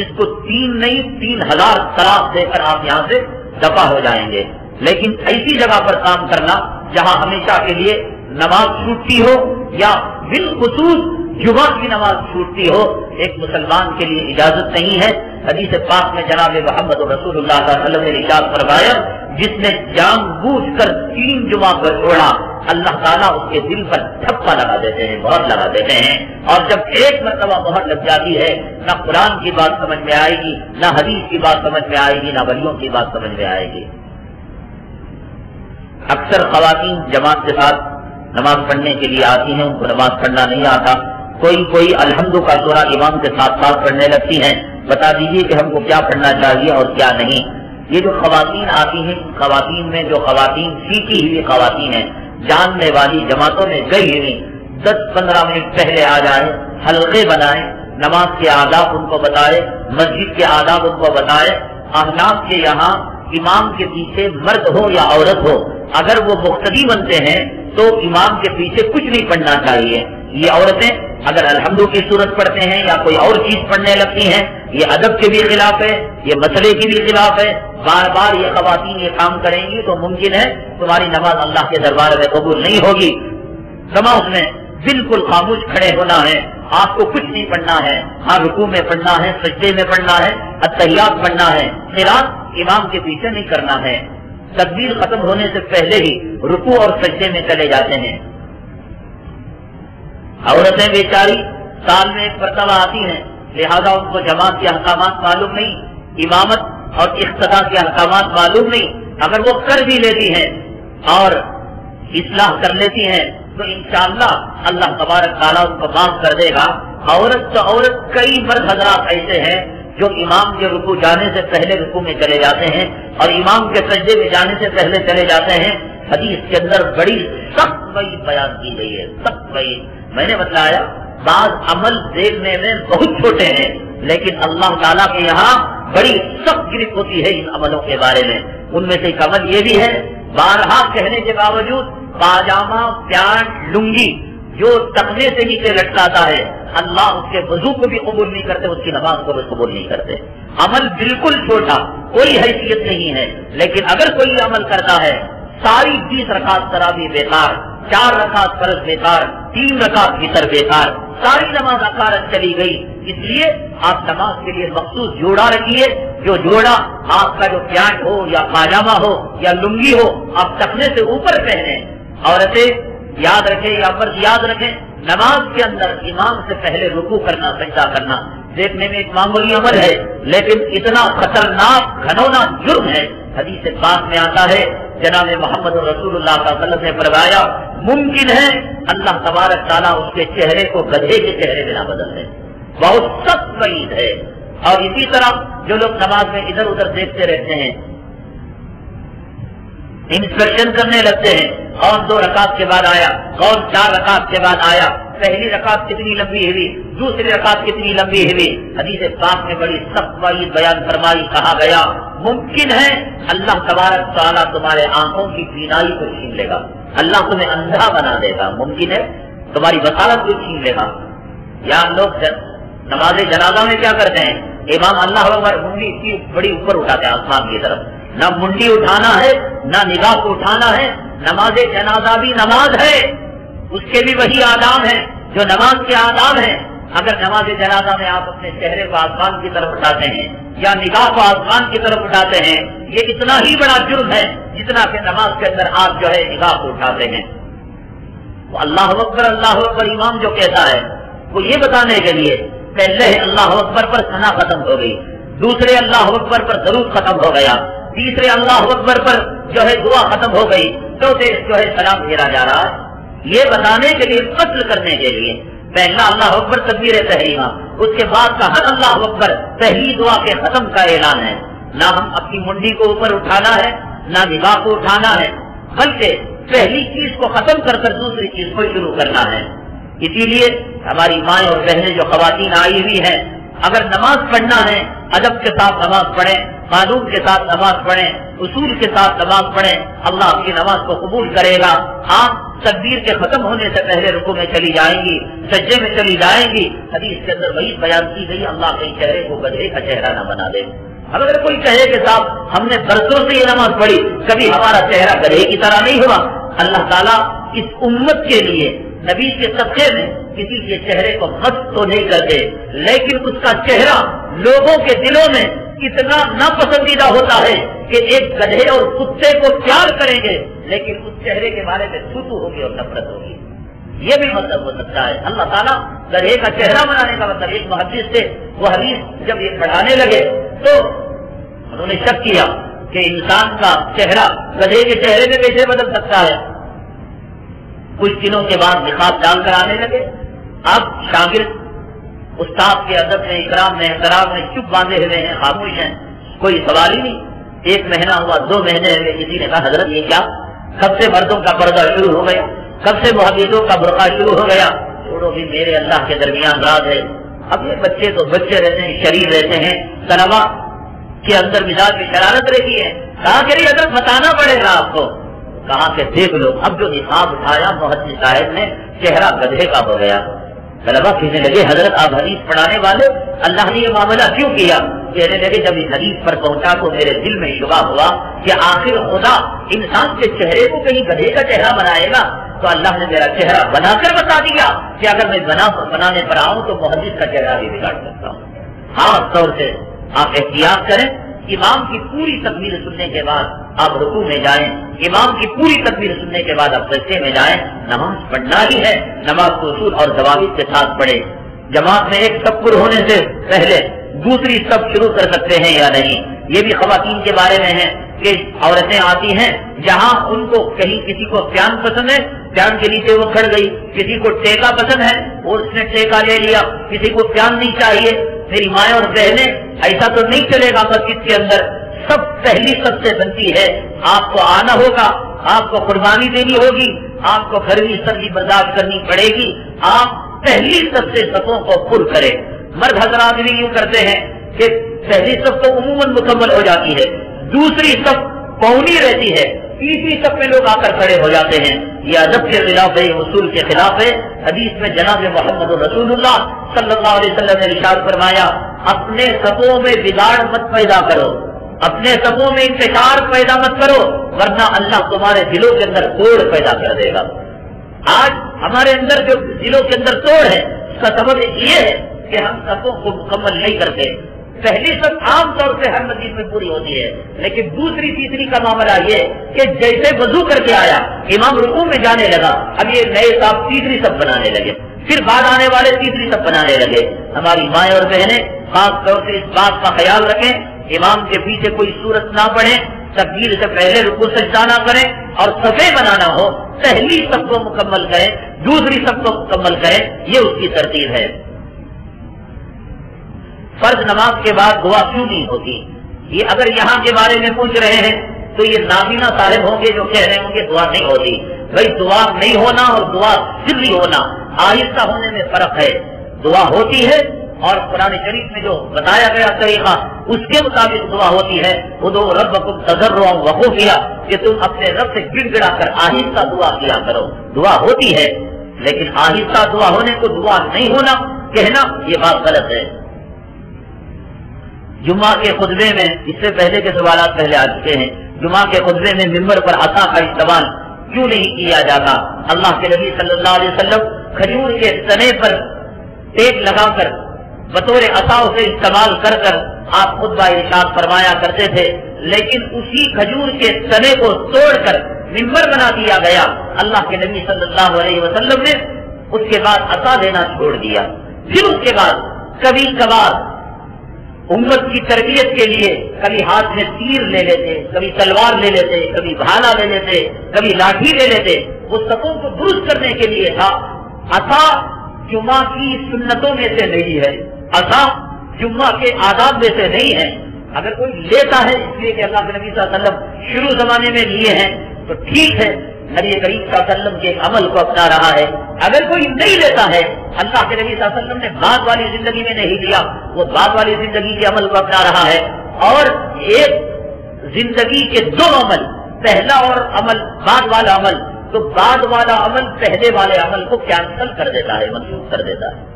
اس کو 3 نہیں 3000 طلاق دے کر آپ یہاں سے دفع ہو جائیں گے۔ لیکن ایسی جگہ پر کام کرنا جہاں ہمیشہ کے لیے نماز چھوٹتی ہو یا بالخصوص جمعہ کی نماز چھوٹتی ہو، ایک مسلمان کے لیے اجازت نہیں ہے۔ حدیث پاک میں جناب محمد رسول اللہ صلی اللہ علیہ وسلم نے ارشاد فرمایا، جس نے جان بوجھ کر 3 جمعہ پر چھوڑا، اللہ تعالیٰ اس کے دل پر تھپا لگا دیتے ہیں، مہر لگا دیتے ہیں۔ اور جب ایک مرتبہ مہر لگ جاتی ہے، نہ قرآن کی بات سمجھ میں آئے گی، نہ حدیث کی بات سمجھ میں آئے گی، نہ ولیوں کی بات سمجھ میں آئے گی۔ اکثر خواتین جماعت کے ساتھ نماز پڑھنے کے لیے آتی ہیں، ان کو نماز پڑھنا نہیں آتا، کوئی الحمد کا سورہ امام کے ساتھ پڑھنے لگتی ہیں۔ بتا دیجیے کہ ہم کو کیا پڑھنا چاہیے اور کیا نہیں۔ یہ جو خواتین آتی ہیں، خواتین میں جو خواتین سیکھی ہوئی خواتین ہیں، جاننے والی جماعتوں میں گئی ہوئی، 10-15 منٹ پہلے آ جائیں، حلقے بنائیں، نماز کے آداب ان کو بتائے، مسجد کے آداب ان کو بتائے۔ احناف کے یہاں امام کے پیچھے مرد ہو یا عورت ہو، اگر وہ مقتدی بنتے ہیں تو امام کے پیچھے کچھ نہیں پڑھنا چاہیے۔ یہ عورتیں اگر الحمد کی صورت پڑھتے ہیں یا کوئی اور چیز پڑھنے لگتی ہیں، یہ ادب کے بھی خلاف ہے، یہ مسئلے کے بھی خلاف ہے۔ بار بار یہ خواتین یہ کام کریں گی تو ممکن ہے تمہاری نماز اللہ کے دربار میں قبول نہیں ہوگی۔ نماز میں بالکل خاموش کھڑے ہونا ہے، آپ کو کچھ نہیں پڑھنا ہے، ہاں رکوع میں پڑھنا ہے، سجدے میں پڑھنا ہے، التحیات پڑھنا ہے، قرات امام کے پیچھے نہیں کرنا ہے۔ تکبیر ختم ہونے سے پہلے ہی رکوع اور سجدے میں چلے جاتے ہیں۔ عورتیں بیچاری سال میں ایک مرتبہ آتی ہیں، لہذا ان کو جماعت کے احکامات معلوم نہیں، امامت اور اقتداء کے احکامات معلوم نہیں۔ اگر وہ کر بھی لیتی ہیں اور اصلاح کر لیتی ہیں تو انشاءاللہ اللہ تبارک تعالیٰ ان کو معاف کر دے گا۔ عورت تو عورت، کئی مرد حضرات ایسے ہیں جو امام کے رکوع جانے سے پہلے رکوع میں چلے جاتے ہیں اور امام کے سجدے میں جانے سے پہلے چلے جاتے ہیں۔ حدیث کے اندر بڑی سخت وعید بیان کی گئی ہے، سخت وعید۔ میں نے بتلایا بعض عمل دیکھنے میں بہت چھوٹے ہیں لیکن اللہ تعالیٰ کے یہاں بڑی سخت گرفت ہوتی ہے ان عملوں کے بارے میں۔ ان میں سے ایک عمل یہ بھی ہے، بارہا کہنے کے باوجود پاجامہ، پینٹ، لنگی جو تخنے سے نیچے لٹکاتا ہے، اللہ اس کے وضو کو بھی قبول نہیں کرتے، اس کی نماز کو بھی قبول نہیں کرتے۔ عمل بالکل چھوٹا، کوئی حیثیت نہیں ہے، لیکن اگر کوئی عمل کرتا ہے، ساری 20 رکعت تراویح بیکار، 4 رکعت فرض بیکار، 3 رکعت وتر بیکار، ساری نماز اکارت چلی گئی۔ اس لیے آپ نماز کے لیے مخصوص جوڑا رکھیے، جو جوڑا آپ کا جو پینٹ ہو یا پاجامہ ہو یا لنگی ہو، آپ تخنے سے اوپر پہنے۔ عورتیں یاد رکھیں یا مرد یاد رکھیں، نماز کے اندر امام سے پہلے رکوع کرنا، سجدہ کرنا دیکھنے میں ایک معمولی عمل ہے لیکن اتنا خطرناک گھنونا جرم ہے۔ حدیث پاک میں آتا ہے، جناب محمد رسول اللہ صلی اللہ علیہ وسلم نے فرمایا، ممکن ہے اللہ تبارک تعالیٰ اس کے چہرے کو گدھے کے چہرے میں نہ بدل دے۔ بہت سخت وعید ہے۔ اور اسی طرح جو لوگ نماز میں ادھر ادھر دیکھتے رہتے ہیں، انسپیکشن کرنے لگتے ہیں، کون 2 رکعت کے بعد آیا، کون 4 رکعت کے بعد آیا، پہلی رکعت کتنی لمبی ہوئی، دوسری رکعت کتنی لمبی ہوئی، حدیث پاک میں بڑی سخت وعید بیان فرمائی، کہا گیا ممکن ہے اللہ تبارک تعالیٰ تمہارے آنکھوں کی بینائی کو چھین لے گا، اللہ تمہیں اندھا بنا دے گا، ممکن ہے تمہاری بصارت کو چھین لے گا۔ یا لوگ نماز جنازہ میں کیا کرتے ہیں، امام اللہ اکبر منڈی اتنی بڑی اوپر اٹھاتے ہیں آسمان کی طرف، نہ منڈی اٹھانا ہے نہ نگاہ کو اٹھانا ہے۔ نماز جنازہ بھی نماز ہے، اس کے بھی وہی آداب ہیں جو نماز کے آداب ہیں۔ اگر نماز جنازہ میں آپ اپنے چہرے کو آسمان کی طرف اٹھاتے ہیں یا نگاہ کو آسمان کی طرف اٹھاتے ہیں، یہ اتنا ہی بڑا جرم ہے جتنا کہ نماز کے اندر آپ جو ہے نگاہ کو اٹھاتے ہیں۔ اللہ اکبر امام جو کہتا ہے وہ یہ بتانے کے لیے پہلے اللہ اکبر پر ثنا ختم ہو گئی، دوسرے اللہ اکبر پر درود ختم ہو گیا، تیسرے اللہ اکبر پر جو ہے دعا ختم ہو گئی، چوتھے جو ہے سلام پھیرا جا رہا ہے۔ یہ بتانے کے لیے، فصل کرنے کے لیے پہلا اللہ اکبر تکبیر تحریمہ، اس کے بعد کا ہر اللہ اکبر پہلی دعا کے ختم کا اعلان ہے۔ نہ ہم اپنی منڈی کو اوپر اٹھانا ہے نہ نگاہ کو اٹھانا ہے، بلکہ پہلی چیز کو ختم کر کر دوسری چیز کو شروع کرنا ہے۔ اسی لیے ہماری مائیں اور بہنیں جو خواتین آئی ہوئی ہیں، اگر نماز پڑھنا ہے ادب کے ساتھ نماز پڑھیں، قانون کے ساتھ نماز پڑھیں، اصول کے ساتھ نماز پڑھیں، اللہ آپ کی نماز کو قبول کرے گا۔ آپ تکبیر کے ختم ہونے سے پہلے رکوع میں چلی جائیں گی، سجدے میں چلی جائیں گی۔ حدیث کے اندر وہی بیان کی گئی، اللہ کے چہرے کو گدھے کا چہرہ نہ بنا دے۔ اگر کوئی کہے کہ صاحب ہم نے برسوں سے یہ نماز پڑھی، کبھی ہمارا چہرہ گدھے کی طرح نہیں ہوا، اللہ تعالیٰ اس امت کے لیے نبی کے صدقے میں کسی کے چہرے کو مست تو نہیں کرتے، لیکن اس کا چہرہ لوگوں کے دلوں میں اتنا ناپسندیدہ ہوتا ہے کہ ایک گدھے اور کتے کو پیار کریں گے لیکن اس چہرے کے بارے میں تھوتو ہوگی اور نفرت ہوگی۔ یہ بھی مطلب ہو سکتا ہے۔ اللہ تعالیٰ گدھے کا چہرہ بنانے کا مطلب، ایک محدث سے وہ حدیث جب یہ پڑھانے لگے تو انہوں نے شک کیا کہ انسان کا چہرہ گدھے کے چہرے میں کیسے بدل سکتا ہے۔ کچھ دنوں کے بعد نقاب ڈال کر آنے لگے۔ اب شاگرد استاد کے ادب میں، اکرام میں، احترام میں چپ باندھے ہوئے ہیں، خاموش ہیں، کوئی سوال ہی نہیں۔ 1 مہینہ ہوا، 2 مہینے ہوئے، کسی نے کہا حضرت یہ کیا؟ کب سے مردوں کا پردہ شروع ہو گیا؟ کب سے محدثوں کا برقع شروع ہو گیا؟ چھوڑو بھی، میرے اللہ کے درمیان راز ہے۔ اب یہ بچے تو بچے رہتے ہیں، شریر رہتے ہیں، طلبا کے اندر مزاج کی شرارت رہتی ہے۔ کہا کہ حضرت بتانا پڑے گا آپ کو۔ کہا کہ دیکھ لو، اب جو نقاب اٹھایا محدث صاحب نے، چہرہ گدھے کا ہو گیا۔ طلبا کہنے لگے حضرت آپ حدیث پڑھانے والے، اللہ نے یہ معاملہ کیوں کیا؟ کہنے لگے جب اس حدیث پر پہنچا تو میرے دل میں شبہ ہوا کہ آخر خدا انسان کے چہرے کو کہیں گدھے کا چہرہ بنائے گا، تو اللہ نے میرا چہرہ بنا کر بتا دیا کہ اگر میں بنانے پر آؤں تو محدث کا چہرہ بھی بگاڑ سکتا ہوں۔ خاص طور سے آپ احتیاط کریں، امام کی پوری تکبیر سننے کے بعد آپ رکوع میں جائیں، امام کی پوری تکبیر سننے کے بعد آپ سجدے میں جائیں۔ نماز پڑھنا ہی ہے، نماز کو اصول اور ضوابط کے ساتھ پڑھیں۔ جماعت میں ایک صف پر ہونے سے پہلے دوسری صف شروع کر سکتے ہیں یا نہیں، یہ بھی خواتین کے بارے میں ہے کہ عورتیں آتی ہیں جہاں ان کو کہیں کسی کو پیان پسند ہے، پیان کے نیچے وہ کھڑ گئی، کسی کو ٹیکا پسند ہے اور اس نے ٹیکا لے لیا، کسی کو پیان نہیں چاہیے۔ میری مائیں اور بہنیں، ایسا تو نہیں چلے گا مسجد کے اندر، سب پہلی سب سے بنتی ہے، آپ کو آنا ہوگا، آپ کو قربانی دینی ہوگی، آپ کو گرمی سردی برداشت کرنی پڑے گی، آپ پہلی سب سے صفوں کو پر کریں۔ مرد حضرات بھی یوں کرتے ہیں کہ پہلی صف تو عموماً مکمل ہو جاتی ہے، دوسری صف پونی رہتی ہے، تیسری صف میں لوگ آ کر کھڑے ہو جاتے ہیں۔ یہ ادب کے خلاف ہے، اصول کے خلاف ہے۔ حدیث میں جناب محمد رسول اللہ صلی اللہ علیہ وسلم نے ارشاد فرمایا، اپنے صفوں میں بگاڑ مت پیدا کرو، اپنے صفوں میں انتشار پیدا مت کرو، ورنہ اللہ تمہارے دلوں کے اندر توڑ پیدا کر دے گا۔ آج ہمارے اندر جو دلوں کے اندر توڑ ہے، اس کا سبب یہ ہے کہ ہم صفوں کو مکمل نہیں کرتے۔ پہلی صف عام طور سے ہر مسجد میں پوری ہوتی ہے، لیکن دوسری تیسری کا معاملہ یہ کہ جیسے وضو کر کے آیا، امام رکوع میں جانے لگا، اب یہ نئے صاحب تیسری صف بنانے لگے، پھر بعد آنے والے تیسری صف بنانے لگے۔ ہماری مائیں اور بہنیں خاص طور سے اس بات کا خیال رکھیں، امام کے پیچھے کوئی سورت نہ پڑھیں، تکبیر سے پہلے رکوع سجدہ نہ کریں، اور صفیں بنانا ہو پہلی صف کو مکمل کریں، دوسری صف کو مکمل کریں، یہ اس کی ترتیب ہے۔ فرض نماز کے بعد دعا کیوں نہیں ہوتی؟ یہ اگر یہاں کے بارے میں پوچھ رہے ہیں تو یہ نابینا صاحب ہوں گے جو کہہ رہے ہوں گے دعا نہیں ہوتی. بھائی دعا نہیں ہونا اور دعا سری ہونا، آہستہ ہونے میں فرق ہے. دعا ہوتی ہے اور قرآن شریف میں جو بتایا گیا طریقہ اس کے مطابق دعا ہوتی ہے. ادعوا ربکم تضرعا وخفیا، کہ تم اپنے رب سے گڑ گڑا کر آہستہ دعا کیا کرو. دعا ہوتی ہے لیکن آہستہ دعا ہونے کو دعا نہیں ہونا کہنا یہ بات غلط ہے. جمعہ کے خطبے میں، اس سے پہلے کے سوالات پہلے آ چکے ہیں، جمعہ کے خطبے میں ممبر پر عصا کا استعمال کیوں نہیں کیا جاتا؟ اللہ کے نبی صلی اللہ علیہ وسلم کھجور کے تنے پر ٹیک لگا کر بطور عصا سے استعمال کر کر آپ خطبہ ارشاد فرمایا کرتے تھے، لیکن اسی کھجور کے تنے کو توڑ کر ممبر بنا دیا گیا. اللہ کے نبی صلی اللہ علیہ وسلم نے اس کے بعد عصا دینا چھوڑ دیا. پھر اس کے بعد کبھی کبھار امت کی تربیت کے لیے کبھی ہاتھ میں تیر لے لیتے، کبھی تلوار لے لیتے، کبھی بھالا لے لیتے، کبھی لاٹھی لے لیتے. وہ صفوں کو درست کرنے کے لیے تھا. عصا جمعہ کی سنتوں میں سے نہیں ہے، عصا جمعہ کے آداب میں سے نہیں ہے. اگر کوئی لیتا ہے اس لیے کہ اللہ کے نبی صلی اللہ علیہ وسلم شروع زمانے میں لیے ہیں تو ٹھیک ہے، نبی کریم صلی اللہ علیہ وسلم کے عمل کو اپنا رہا ہے. اگر کوئی نہیں لیتا ہے، اللہ کے نبی صلی اللہ علیہ وسلم نے بعد والی زندگی میں نہیں لیا، وہ بعد والی زندگی کے عمل کو اپنا رہا ہے. اور ایک زندگی کے دو عمل، پہلا اور عمل بعد والا عمل، تو بعد والا عمل پہلے والے عمل کو کینسل کر دیتا ہے، منسوخ کر دیتا ہے.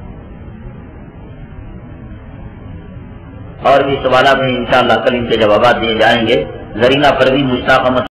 اور بھی سوالات میں انشاءاللہ کل ان کے جوابات دیے جائیں گے. زرینہ پروین مشتاق احمد